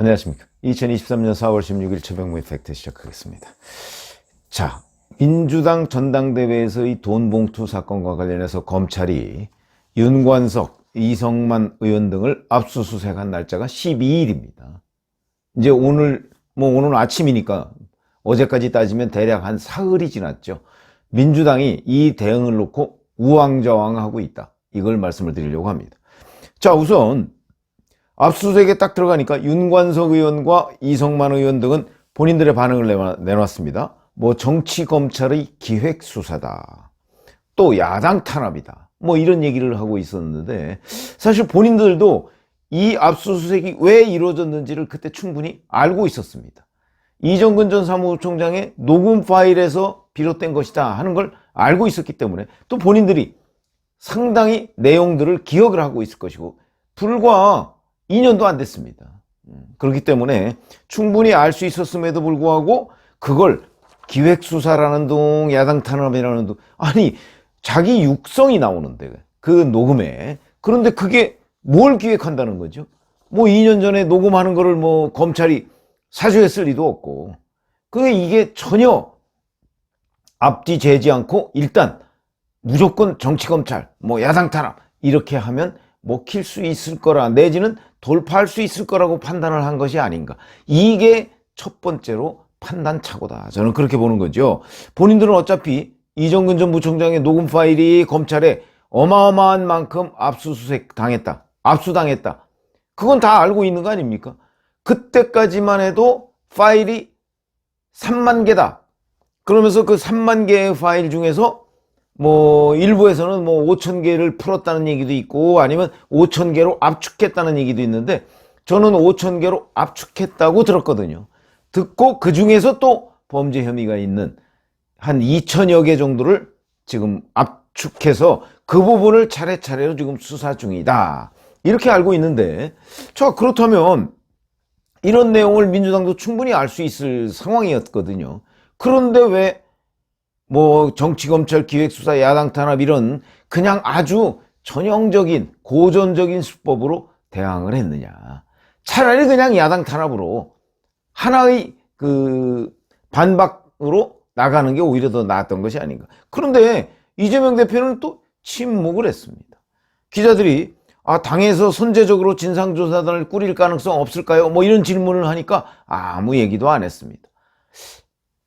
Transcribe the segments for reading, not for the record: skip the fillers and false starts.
안녕하십니까. 2023년 4월 16일 최병무의 팩트 시작하겠습니다. 자, 민주당 전당대회에서 이 돈봉투 사건과 관련해서 검찰이 윤관석, 이성만 의원 등을 압수수색한 날짜가 12일입니다. 이제 오늘 아침이니까 어제까지 따지면 대략 한 사흘이 지났죠. 민주당이 이 대응을 놓고 우왕좌왕하고 있다. 이걸 말씀을 드리려고 합니다. 자, 우선 압수수색에 딱 들어가니까 윤관석 의원과 이성만 의원 등은 본인들의 반응을 내놨습니다. 정치검찰의 기획수사다. 또 야당 탄압이다. 이런 얘기를 하고 있었는데, 사실 본인들도 이 압수수색이 왜 이루어졌는지를 그때 충분히 알고 있었습니다. 이정근 전 사무총장의 녹음 파일에서 비롯된 것이다 하는 걸 알고 있었기 때문에 또 본인들이 상당히 내용들을 기억을 하고 있을 것이고, 불과 2년도 안 됐습니다. 그렇기 때문에 충분히 알 수 있었음에도 불구하고 그걸 기획수사라는 둥, 야당 탄압이라는 둥, 아니 자기 육성이 나오는데 그 녹음에, 그런데 그게 뭘 기획한다는 거죠? 2년 전에 녹음하는 거를 검찰이 사주했을 리도 없고, 이게 전혀 앞뒤 재지 않고 일단 무조건 정치검찰, 야당 탄압 이렇게 하면 먹힐 수 있을 거라, 내지는 돌파할 수 있을 거라고 판단을 한 것이 아닌가. 이게 첫 번째로 판단착오다. 저는 그렇게 보는 거죠. 본인들은 어차피 이정근 전 부총장의 녹음 파일이 검찰에 어마어마한 만큼 압수수색 당했다, 압수당했다, 그건 다 알고 있는 거 아닙니까? 그때까지만 해도 파일이 3만 개다. 그러면서 그 3만 개의 파일 중에서 일부에서는 5천 개를 풀었다는 얘기도 있고, 아니면 5천 개로 압축했다는 얘기도 있는데, 저는 5천 개로 압축했다고 들었거든요. 듣고 그 중에서 또 범죄 혐의가 있는 한 2천여 개 정도를 지금 압축해서 그 부분을 차례차례로 지금 수사 중이다, 이렇게 알고 있는데, 자, 그렇다면 이런 내용을 민주당도 충분히 알 수 있을 상황이었거든요. 그런데 왜 정치검찰 기획수사, 야당 탄압 이런 그냥 아주 전형적인 고전적인 수법으로 대항을 했느냐. 차라리 그냥 야당 탄압으로 하나의 반박으로 나가는 게 오히려 더 나았던 것이 아닌가. 그런데 이재명 대표는 또 침묵을 했습니다. 기자들이 당에서 선제적으로 진상조사단을 꾸릴 가능성 없을까요? 이런 질문을 하니까 아무 얘기도 안 했습니다.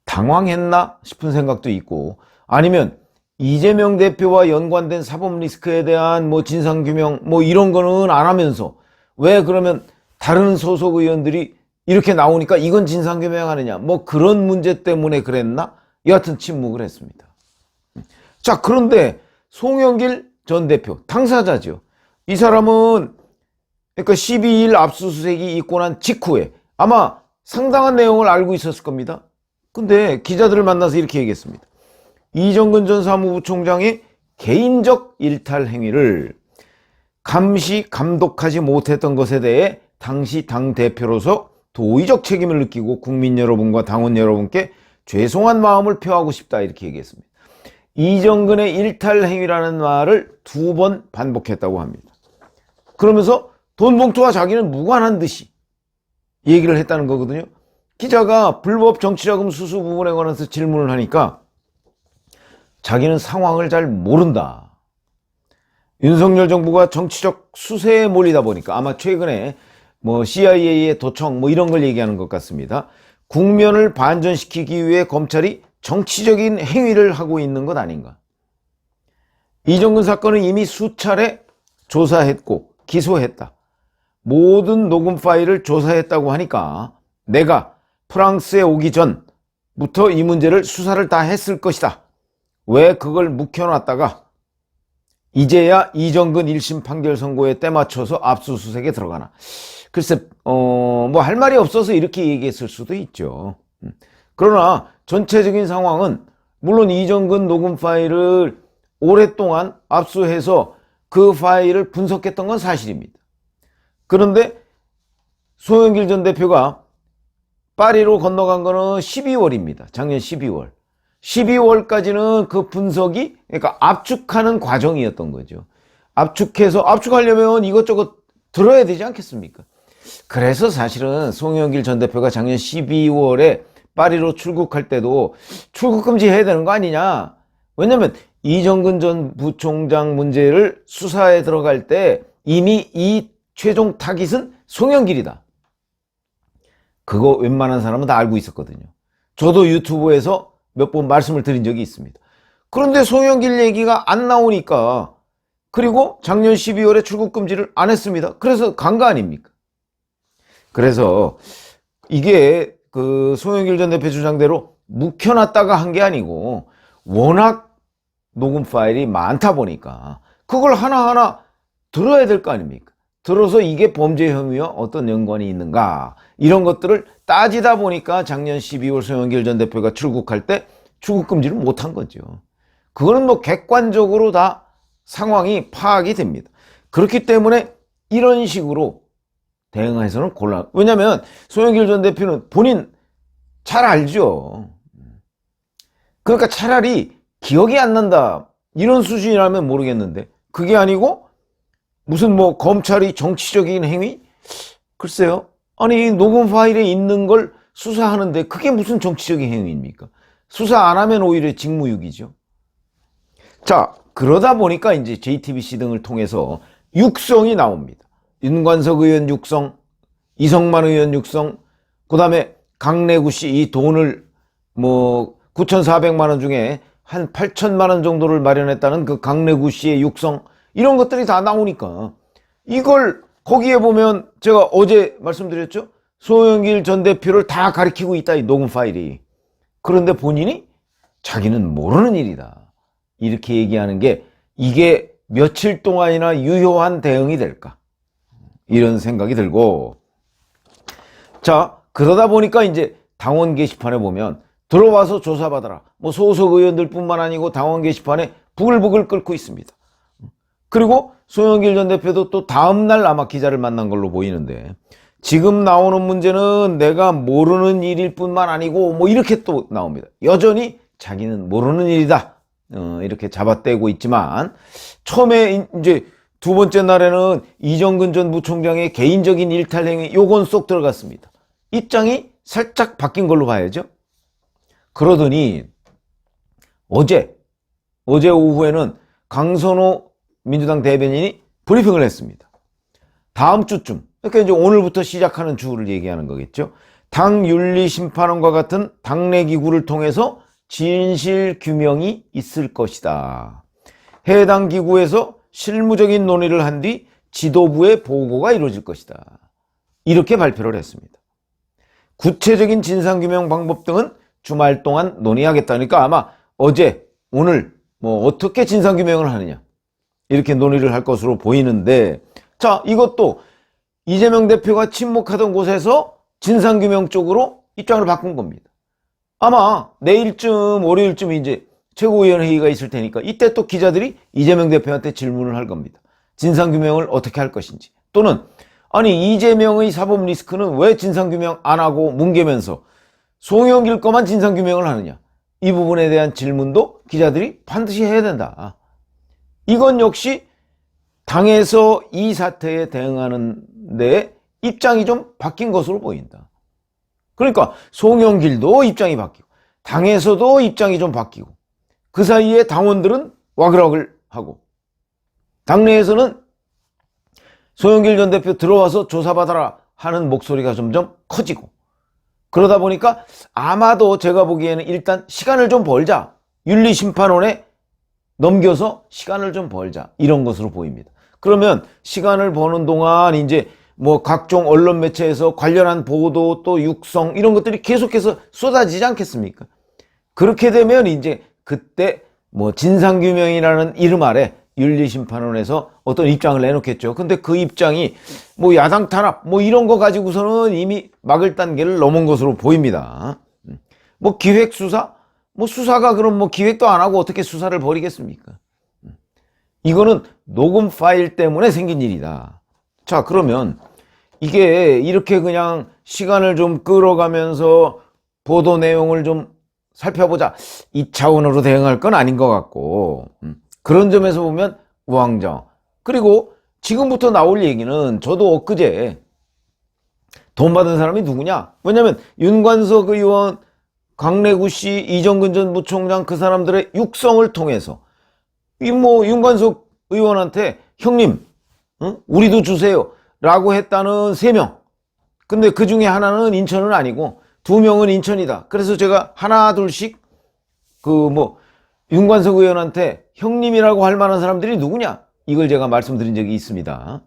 당황했나 싶은 생각도 있고, 아니면 이재명 대표와 연관된 사법 리스크에 대한 진상규명 이런 거는 안 하면서 왜 그러면 다른 소속 의원들이 이렇게 나오니까 이건 진상규명하느냐, 그런 문제 때문에 그랬나? 여하튼 침묵을 했습니다. 자, 그런데 송영길 전 대표 당사자죠. 이 사람은 그러니까 12일 압수수색이 있고 난 직후에 아마 상당한 내용을 알고 있었을 겁니다. 근데 기자들을 만나서 이렇게 얘기했습니다. 이정근 전 사무부총장의 개인적 일탈 행위를 감시, 감독하지 못했던 것에 대해 당시 당대표로서 도의적 책임을 느끼고 국민 여러분과 당원 여러분께 죄송한 마음을 표하고 싶다, 이렇게 얘기했습니다. 이정근의 일탈 행위라는 말을 2번 반복했다고 합니다. 그러면서 돈봉투와 자기는 무관한 듯이 얘기를 했다는 거거든요. 기자가 불법 정치자금 수수 부분에 관해서 질문을 하니까 자기는 상황을 잘 모른다. 윤석열 정부가 정치적 수세에 몰리다 보니까 아마 최근에 CIA의 도청 이런 걸 얘기하는 것 같습니다. 국면을 반전시키기 위해 검찰이 정치적인 행위를 하고 있는 것 아닌가. 이정근 사건은 이미 수차례 조사했고 기소했다. 모든 녹음 파일을 조사했다고 하니까 내가 프랑스에 오기 전부터 이 문제를 수사를 다 했을 것이다. 왜 그걸 묵혀놨다가 이제야 이정근 1심 판결 선고에 때 맞춰서 압수수색에 들어가나. 글쎄 할 말이 없어서 이렇게 얘기했을 수도 있죠. 그러나 전체적인 상황은 물론 이정근 녹음 파일을 오랫동안 압수해서 그 파일을 분석했던 건 사실입니다. 그런데 송영길 전 대표가 파리로 건너간 거는 12월입니다. 작년 12월. 12월까지는 그 분석이, 그러니까 압축하는 과정이었던 거죠. 압축하려면 이것저것 들어야 되지 않겠습니까? 그래서 사실은 송영길 전 대표가 작년 12월에 파리로 출국할 때도 출국 금지해야 되는 거 아니냐. 왜냐면 이정근 전 부총장 문제를 수사에 들어갈 때 이미 이 최종 타깃은 송영길이다. 그거 웬만한 사람은 다 알고 있었거든요. 저도 유튜브에서 몇 번 말씀을 드린 적이 있습니다. 그런데 송영길 얘기가 안 나오니까, 그리고 작년 12월에 출국 금지를 안 했습니다. 그래서 간 거 아닙니까? 그래서 이게 그 송영길 전 대표 주장대로 묵혀놨다가 한 게 아니고 워낙 녹음 파일이 많다 보니까 그걸 하나하나 들어야 될 거 아닙니까? 들어서 이게 범죄 혐의와 어떤 연관이 있는가, 이런 것들을 따지다 보니까 작년 12월 송영길 전 대표가 출국할 때 출국 금지를 못한 거죠. 그거는 뭐 객관적으로 다 상황이 파악이 됩니다. 그렇기 때문에 이런 식으로 대응해서는 곤란. 왜냐하면 송영길 전 대표는 본인 잘 알죠. 그러니까 차라리 기억이 안 난다 이런 수준이라면 모르겠는데, 그게 아니고 무슨 뭐 검찰이 정치적인 행위? 글쎄요. 아니 녹음 파일에 있는 걸 수사하는데 그게 무슨 정치적인 행위입니까? 수사 안 하면 오히려 직무유기죠. 자, 그러다 보니까 이제 JTBC 등을 통해서 육성이 나옵니다. 윤관석 의원 육성, 이성만 의원 육성, 그 다음에 강래구 씨 이 돈을 뭐 9,400만 원 중에 한 8천만 원 정도를 마련했다는 그 강래구 씨의 육성, 이런 것들이 다 나오니까 이걸 거기에 보면 제가 어제 말씀드렸죠. 송영길 전 대표를 다 가리키고 있다, 이 녹음 파일이. 그런데 본인이 자기는 모르는 일이다 이렇게 얘기하는 게, 이게 며칠 동안이나 유효한 대응이 될까, 이런 생각이 들고. 자, 그러다 보니까 이제 당원 게시판에 보면 들어와서 조사받아라, 뭐 소속 의원들 뿐만 아니고 당원 게시판에 부글부글 끓고 있습니다. 그리고 송영길 전 대표도 또 다음날 아마 기자를 만난 걸로 보이는데, 지금 나오는 문제는 내가 모르는 일일 뿐만 아니고 뭐 이렇게 또 나옵니다. 여전히 자기는 모르는 일이다 이렇게 잡아떼고 있지만, 처음에 이제 두 번째 날에는 이정근 전 부총장의 개인적인 일탈 행위, 요건 쏙 들어갔습니다. 입장이 살짝 바뀐 걸로 봐야죠. 그러더니 어제 오후에는 강선호 민주당 대변인이 브리핑을 했습니다. 다음 주쯤, 그러니까 이제 오늘부터 시작하는 주를 얘기하는 거겠죠. 당윤리심판원과 같은 당내기구를 통해서 진실 규명이 있을 것이다. 해당 기구에서 실무적인 논의를 한 뒤 지도부의 보고가 이루어질 것이다. 이렇게 발표를 했습니다. 구체적인 진상규명 방법 등은 주말 동안 논의하겠다니까 아마 어제, 오늘 뭐 어떻게 진상규명을 하느냐 이렇게 논의를 할 것으로 보이는데, 자, 이것도 이재명 대표가 침묵하던 곳에서 진상규명 쪽으로 입장을 바꾼 겁니다. 아마 내일쯤, 월요일쯤 이제 최고위원회의가 있을 테니까 이때 또 기자들이 이재명 대표한테 질문을 할 겁니다. 진상규명을 어떻게 할 것인지, 또는 아니 이재명의 사법 리스크는 왜 진상규명 안 하고 뭉개면서 송영길 거만 진상규명을 하느냐, 이 부분에 대한 질문도 기자들이 반드시 해야 된다. 이건 역시 당에서 이 사태에 대응하는 데 입장이 좀 바뀐 것으로 보인다. 그러니까 송영길도 입장이 바뀌고 당에서도 입장이 좀 바뀌고, 그 사이에 당원들은 와글와글 하고, 당내에서는 송영길 전 대표 들어와서 조사받아라 하는 목소리가 점점 커지고, 그러다 보니까 아마도 제가 보기에는 일단 시간을 좀 벌자, 윤리심판원에 넘겨서 시간을 좀 벌자, 이런 것으로 보입니다. 그러면 시간을 버는 동안 이제 뭐 각종 언론 매체에서 관련한 보도 또 육성 이런 것들이 계속해서 쏟아지지 않겠습니까? 그렇게 되면 이제 그때 뭐 진상규명이라는 이름 아래 윤리심판원에서 어떤 입장을 내놓겠죠. 근데 그 입장이 뭐 야당 탄압 뭐 이런 거 가지고서는 이미 막을 단계를 넘은 것으로 보입니다. 뭐 기획수사? 뭐 수사가 그럼 뭐 기획도 안 하고 어떻게 수사를 벌이겠습니까? 이거는 녹음 파일 때문에 생긴 일이다. 자, 그러면 이게 이렇게 그냥 시간을 좀 끌어가면서 보도 내용을 좀 살펴보자, 이 차원으로 대응할 건 아닌 것 같고, 그런 점에서 보면 우왕좌왕. 그리고 지금부터 나올 얘기는 저도 엊그제 돈 받은 사람이 누구냐? 왜냐면 윤관석 의원, 강래구 씨, 이정근 전 부총장 그 사람들의 육성을 통해서 이 뭐 윤관석 의원한테 형님, 응? 우리도 주세요 라고 했다는 3명. 근데 그 중에 하나는 인천은 아니고 2명은 인천이다. 그래서 제가 하나 둘씩 그 뭐 윤관석 의원한테 형님이라고 할 만한 사람들이 누구냐? 이걸 제가 말씀드린 적이 있습니다.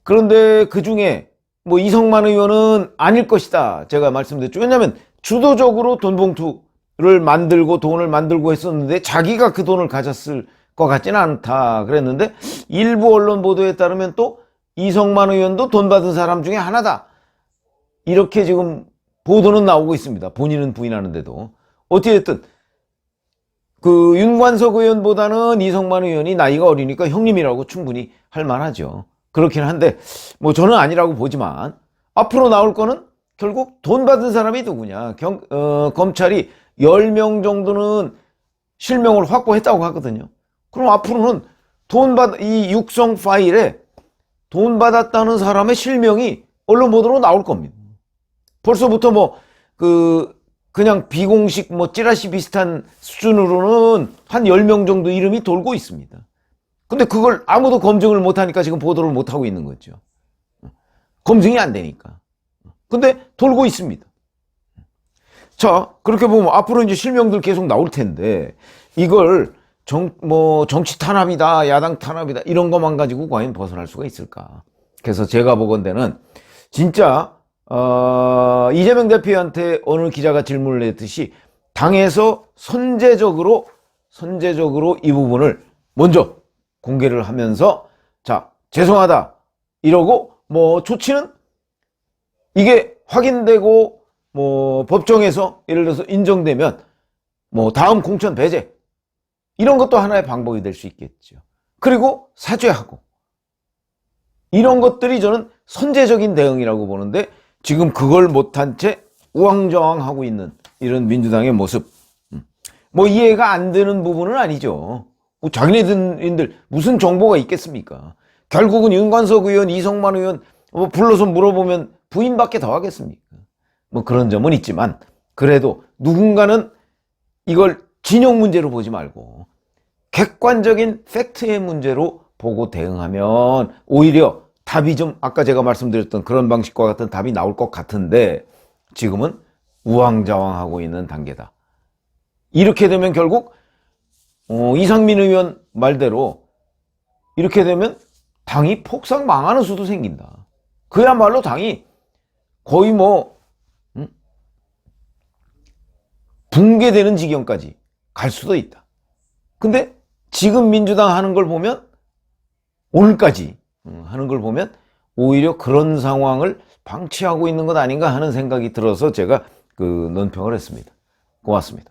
그런데 그 중에 뭐 이성만 의원은 아닐 것이다. 제가 말씀드렸죠. 왜냐하면 주도적으로 돈 봉투를 만들고 돈을 만들고 했었는데 자기가 그 돈을 가졌을 것 같지는 않다 그랬는데 일부 언론 보도에 따르면 또 이성만 의원도 돈 받은 사람 중에 하나다. 이렇게 지금 보도는 나오고 있습니다. 본인은 부인하는데도. 어찌됐든 그 윤관석 의원보다는 이성만 의원이 나이가 어리니까 형님이라고 충분히 할 만하죠. 그렇긴 한데 뭐 저는 아니라고 보지만 앞으로 나올 거는 결국 돈 받은 사람이 누구냐. 검찰이 10명 정도는 실명을 확보했다고 하거든요. 그럼 앞으로는 이 육성 파일에 돈 받았다는 사람의 실명이 언론 보도로 나올 겁니다. 벌써부터 뭐 그냥 비공식 뭐 찌라시 비슷한 수준으로는 한 10명 정도 이름이 돌고 있습니다. 근데 그걸 아무도 검증을 못하니까 지금 보도를 못하고 있는 거죠. 검증이 안 되니까. 근데 돌고 있습니다. 자, 그렇게 보면 앞으로 이제 실명들 계속 나올 텐데 이걸 정치 탄압이다, 야당 탄압이다 이런 것만 가지고 과연 벗어날 수가 있을까? 그래서 제가 보건대는 진짜 이재명 대표한테 어느 기자가 질문을 했듯이 당에서 선제적으로 이 부분을 먼저 공개를 하면서 자, 죄송하다 이러고 뭐 조치는 이게 확인되고 뭐 법정에서 예를 들어서 인정되면 뭐 다음 공천 배제 이런 것도 하나의 방법이 될 수 있겠죠. 그리고 사죄하고 이런 것들이 저는 선제적인 대응이라고 보는데 지금 그걸 못한 채 우왕좌왕하고 있는 이런 민주당의 모습 뭐 이해가 안 되는 부분은 아니죠. 뭐 자기네들 무슨 정보가 있겠습니까? 결국은 윤관석 의원, 이성만 의원 뭐 불러서 물어보면 부인밖에 더 하겠습니까? 뭐 그런 점은 있지만 그래도 누군가는 이걸 진영 문제로 보지 말고 객관적인 팩트의 문제로 보고 대응하면 오히려 답이 좀 아까 제가 말씀드렸던 그런 방식과 같은 답이 나올 것 같은데 지금은 우왕좌왕하고 있는 단계다. 이렇게 되면 결국 이상민 의원 말대로 이렇게 되면 당이 폭삭 망하는 수도 생긴다. 그야말로 당이 거의 뭐 붕괴되는 지경까지 갈 수도 있다. 근데 지금 민주당 하는 걸 보면 오늘까지 하는 걸 보면 오히려 그런 상황을 방치하고 있는 것 아닌가 하는 생각이 들어서 제가 논평을 했습니다. 고맙습니다.